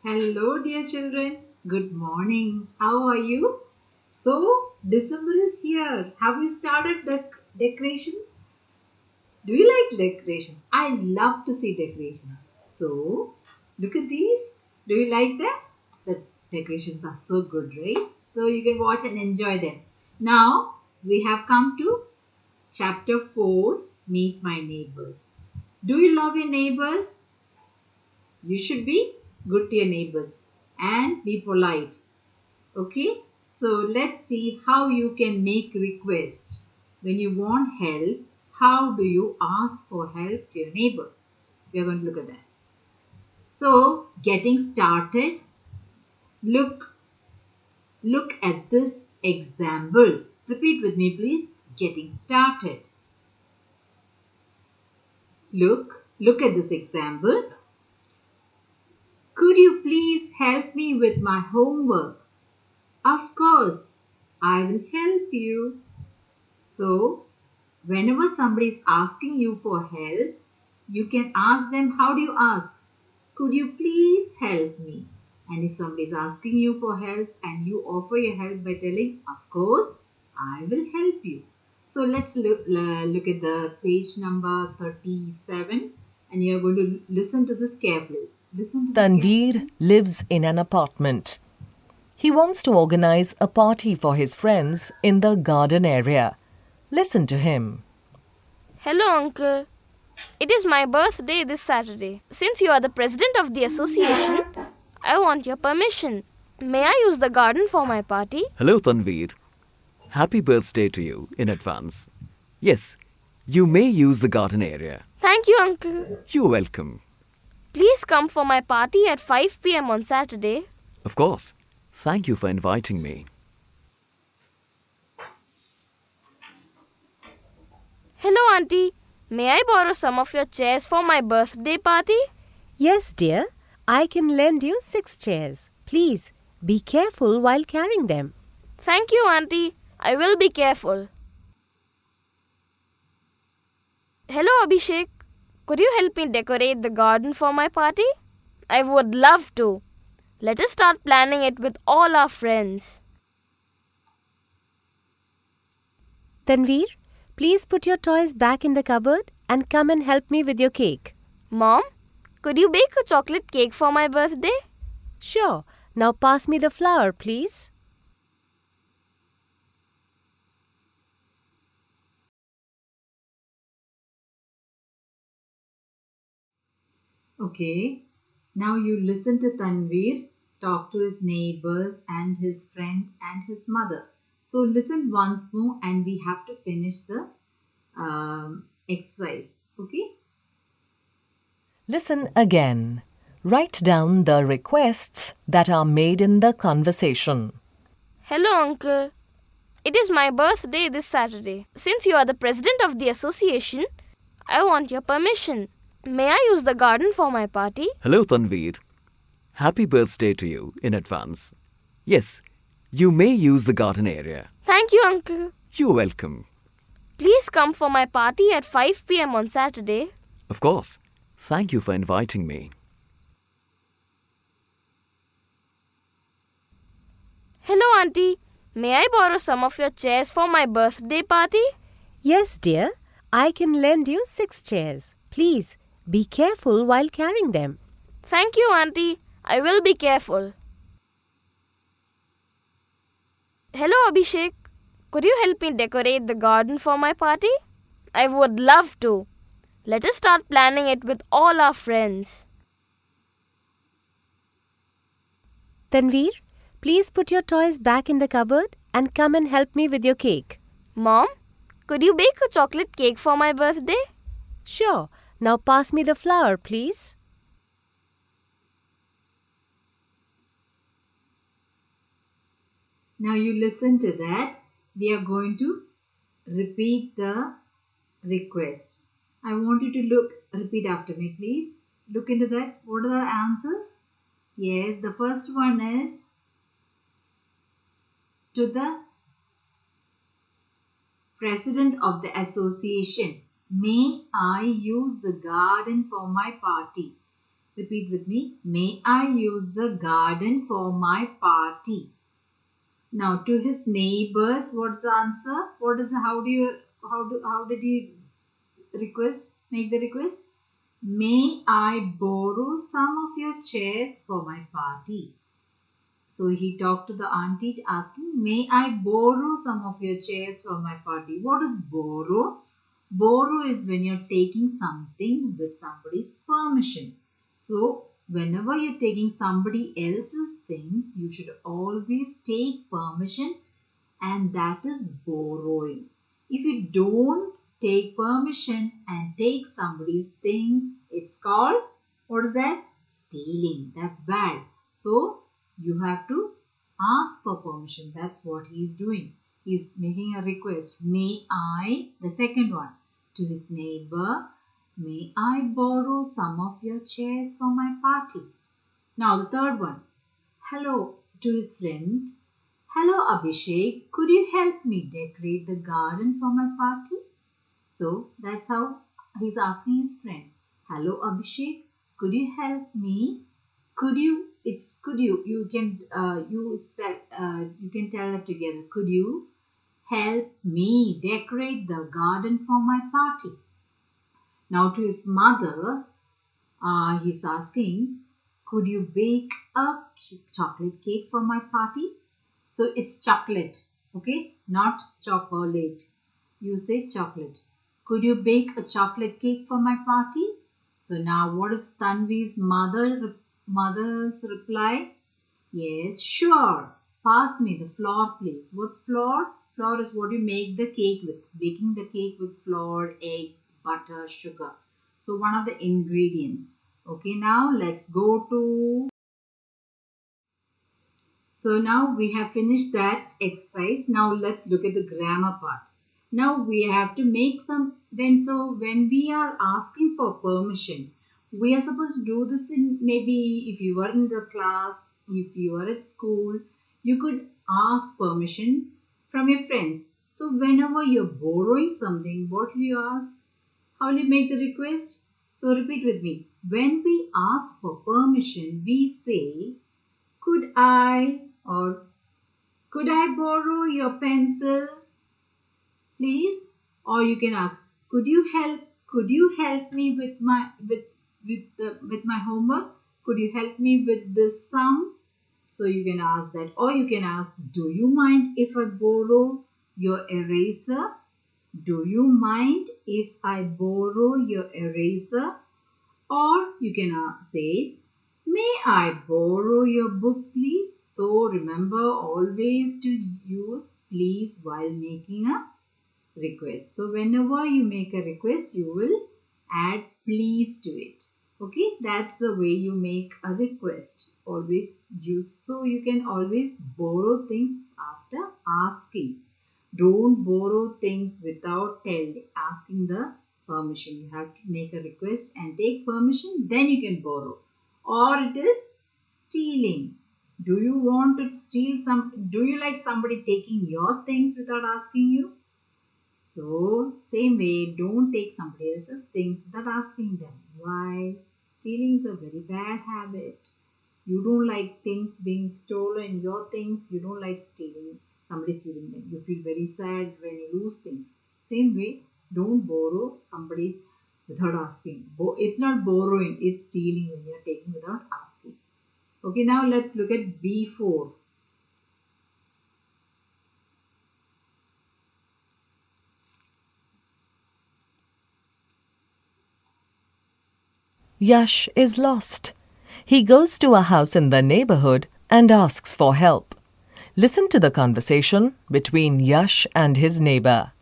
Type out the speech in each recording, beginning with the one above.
Hello, dear children. Good morning. How are you? So, December is here. Have you started the decorations? Do you like decorations? I love to see decorations. So, look at these. Do you like them? The decorations are so good, right? So, you can watch and enjoy them. Now, we have come to chapter 4 Meet My Neighbors. Do you love your neighbors? You should be good to your neighbors and be polite. Okay, so let's see how you can make requests. When you want help, how do you ask for help to your neighbors? We are going to look at that. So, getting started, look at this example. Repeat with me, please. Getting started. Look at this example. Could you please help me with my homework? Of course, I will help you. So, whenever somebody is asking you for help, you can ask them, how do you ask? Could you please help me? And if somebody is asking you for help and you offer your help by telling, of course, I will help you. So let's look at the page number 37 and you're going to listen to this carefully. Listen to this Tanveer carefully. lives in an apartment. He wants to organize a party for his friends in the garden area. Listen to him. Hello, Uncle. It is my birthday this Saturday. Since you are the president of the association, I want your permission. May I use the garden for my party? Hello, Tanveer. Happy birthday to you in advance. Yes, you may use the garden area. Thank you, Uncle. You're welcome. Please come for my party at 5 p.m. on Saturday. Of course. Thank you for inviting me. Hello, Auntie. May I borrow some of your chairs for my birthday party? Yes, dear. I can lend you 6 chairs. Please, be careful while carrying them. Thank you, Auntie. I will be careful. Hello, Abhishek. Could you help me decorate the garden for my party? I would love to. Let us start planning it with all our friends. Tanveer, please put your toys back in the cupboard and come and help me with your cake. Mom, could you bake a chocolate cake for my birthday? Sure. Now pass me the flour, please. Okay, now you listen to Tanveer talk to his neighbors and his friend and his mother. So listen once more and we have to finish the exercise. Okay? Listen again. Write down the requests that are made in the conversation. Hello, Uncle. It is my birthday this Saturday. Since you are the president of the association, I want your permission. May I use the garden for my party? Hello, Tanveer. Happy birthday to you in advance. Yes, you may use the garden area. Thank you, Uncle. You're welcome. Please come for my party at 5 p.m. on Saturday. Of course. Thank you for inviting me. Hello, Auntie. May I borrow some of your chairs for my birthday party? Yes, dear. I can lend you 6 chairs. Please, be careful while carrying them. Thank you, Auntie. I will be careful. Hello, Abhishek. Could you help me decorate the garden for my party? I would love to. Let us start planning it with all our friends. Tanveer, please put your toys back in the cupboard and come and help me with your cake. Mom, could you bake a chocolate cake for my birthday? Sure. Now pass me the flour, please. Now you listen to that. We are going to repeat the request. I want you to repeat after me, please. Look into that. What are the answers? Yes, the first one is to the president of the association. May I use the garden for my party? Repeat with me. May I use the garden for my party? Now to his neighbors, what's the answer? How did he request? Make the request. May I borrow some of your chairs for my party? So he talked to the auntie asking, may I borrow some of your chairs for my party? What is borrow? Borrow is when you're taking something with somebody's permission. So whenever you're taking somebody else's things, you should always take permission, and that is borrowing. If you don't take permission and take somebody's things, it's called, what is that? Stealing. That's bad. So you have to ask for permission. That's what he's doing. He's making a request. May I, the second one, to his neighbor, may I borrow some of your chairs for my party? Now the third one. Hello, to his friend. Hello Abhishek, could you help me decorate the garden for my party? So that's how he's asking his friend. Hello Abhishek, could you help me? Could you? It's could you. You can you can tell it together. Could you help me decorate the garden for my party? Now to his mother, he's asking, could you bake a chocolate cake for my party? So it's chocolate, okay, not chocolate. You say chocolate. Could you bake a chocolate cake for my party? So now what is Tanvi's mother's reply? Yes, sure. Pass me the flour, please. What's flour? Flour is what you make the cake with. Baking the cake with flour, eggs, butter, sugar. So one of the ingredients. Okay, now let's go to. So now we have finished that exercise. Now let's look at the grammar part. Now we have to make some, when we are asking for permission, we are supposed to do this in, maybe if you were in the class, if you are at school, you could ask permission from your friends. So whenever you're borrowing something, what will you ask? How will you make the request? So repeat with me. When we ask for permission, we say, could I, or could I borrow your pencil, please? Or you can ask, could you help me with my homework? Could you help me with this sum? So you can ask that. Or you can ask, do you mind if I borrow your eraser? Do you mind if I borrow your eraser? Or you can say, may I borrow your book, please? So remember always to use please while making a request. So whenever you make a request, you will add please to it. Okay, that's the way you make a request. Always use, so you can always borrow things after asking. Don't borrow things without asking the permission. You have to make a request and take permission, then you can borrow. Or it is stealing. Do you want to steal do you like somebody taking your things without asking you? So, same way, don't take somebody else's things without asking them. Why? Stealing is a very bad habit. You don't like things being stolen, your things, you don't like somebody stealing them. You feel very sad when you lose things. Same way, don't borrow somebody without asking. It's not borrowing, it's stealing when you're taking without asking. Okay, now let's look at B4. Yash is lost. He goes to a house in the neighborhood and asks for help. Listen to the conversation between Yash and his neighbor.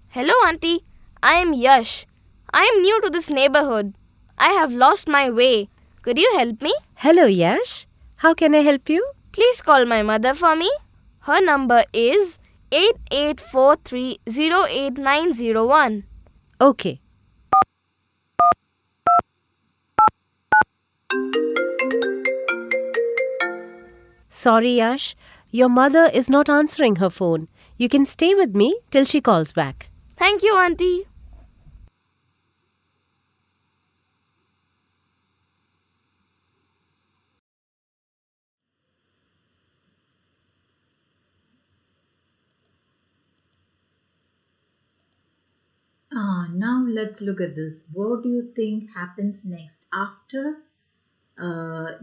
Hello, Auntie. I am Yash. I am new to this neighborhood. I have lost my way. Could you help me? Hello, Yash. How can I help you? Please call my mother for me. Her number is 88430891. Okay. Sorry, Yash. Your mother is not answering her phone. You can stay with me till she calls back. Thank you, Auntie. Now let's look at this. What do you think happens next after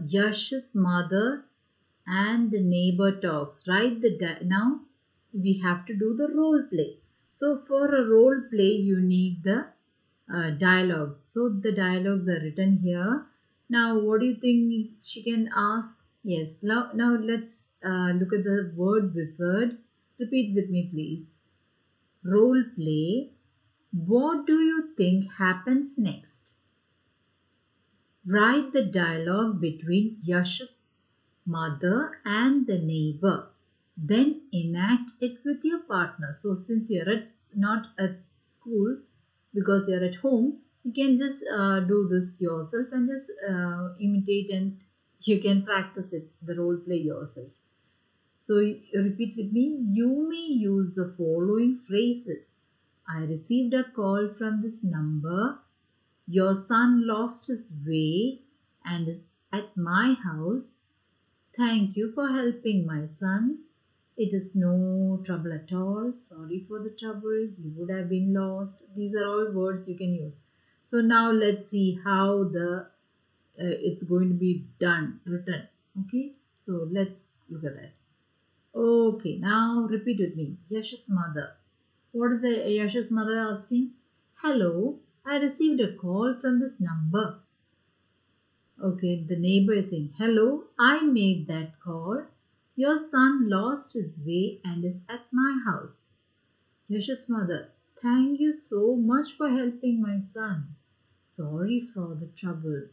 Yash's mother and the neighbor talks? Write the now we have to do the role play. So for a role play, you need the dialogues. So the dialogues are written here. Now, what do you think she can ask? Yes. Now let's look at the word wizard. Repeat with me, please. Role play. What do you think happens next? Write the dialogue between Yash's mother and the neighbor. Then enact it with your partner. So since you're not at school, because you're at home, you can just do this yourself and just imitate, and you can practice it, the role play yourself. So repeat with me. You may use the following phrases. I received a call from this number. Your son lost his way and is at my house. Thank you for helping my son. It is no trouble at all. Sorry for the trouble. He would have been lost. These are all words you can use. So now let's see how it's going to be written. Okay. So let's look at that. Okay. Now repeat with me. Yash's mother. What is Yash's mother asking? Hello. I received a call from this number. Okay, the neighbor is saying, hello, I made that call. Your son lost his way and is at my house. Yash's mother, thank you so much for helping my son. Sorry for the trouble.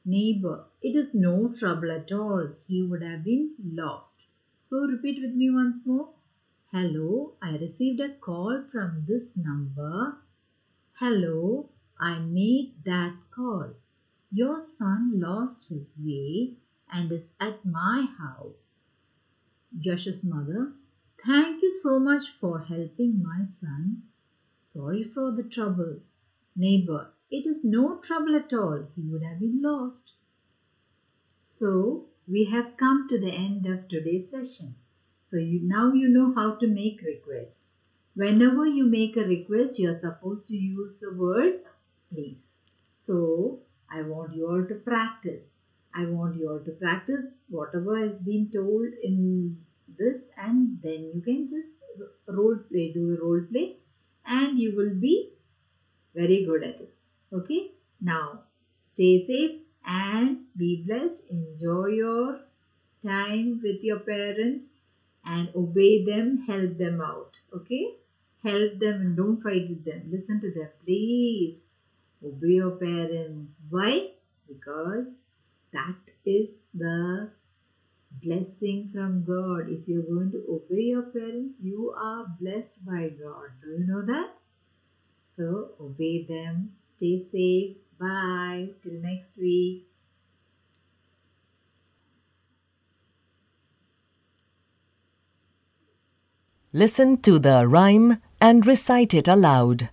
Neighbor, it is no trouble at all. He would have been lost. So repeat with me once more. Hello, I received a call from this number. Hello, I made that call. Your son lost his way and is at my house. Yash's mother, thank you so much for helping my son. Sorry for the trouble. Neighbor, it is no trouble at all. He would have been lost. So, we have come to the end of today's session. So, now you know how to make requests. Whenever you make a request, you are supposed to use the word please. So, I want you all to practice. I want you all to practice whatever has been told in this, and then you can just do a role play, and you will be very good at it. Okay? Now, stay safe and be blessed. Enjoy your time with your parents and obey them, help them out. Okay? Help them and don't fight with them. Listen to them. Please obey your parents. Why? Because that is the blessing from God. If you're going to obey your parents, you are blessed by God. Do you know that? So obey them. Stay safe. Bye. Till next week. Listen to the rhyme and recite it aloud.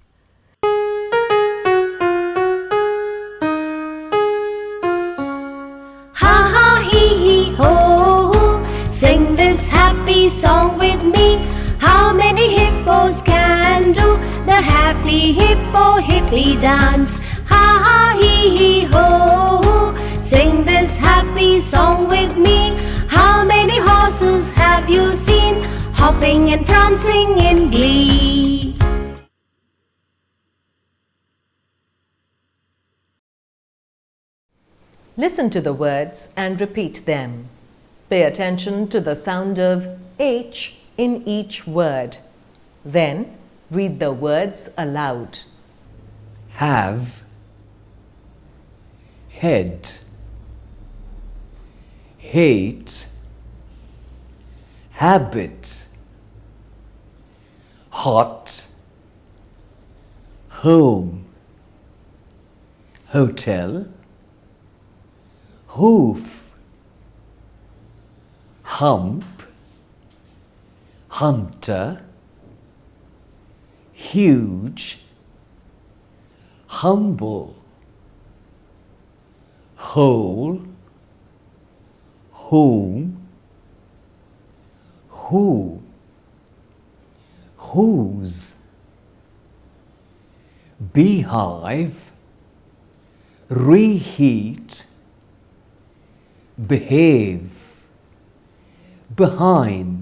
Ha ha hee hee ho, sing this happy song with me. How many hippos can do the happy hippo hippie dance? Ha ha hee hee ho, sing this happy song with me. How many horses have you seen hopping and prancing in glee? Listen to the words and repeat them. Pay attention to the sound of H in each word. Then read the words aloud. Have, head, hate, habit, hot, home, hotel, hoof, hump, hunter, huge, humble, whole, whom, who, whose, beehive, reheat, behave, behind,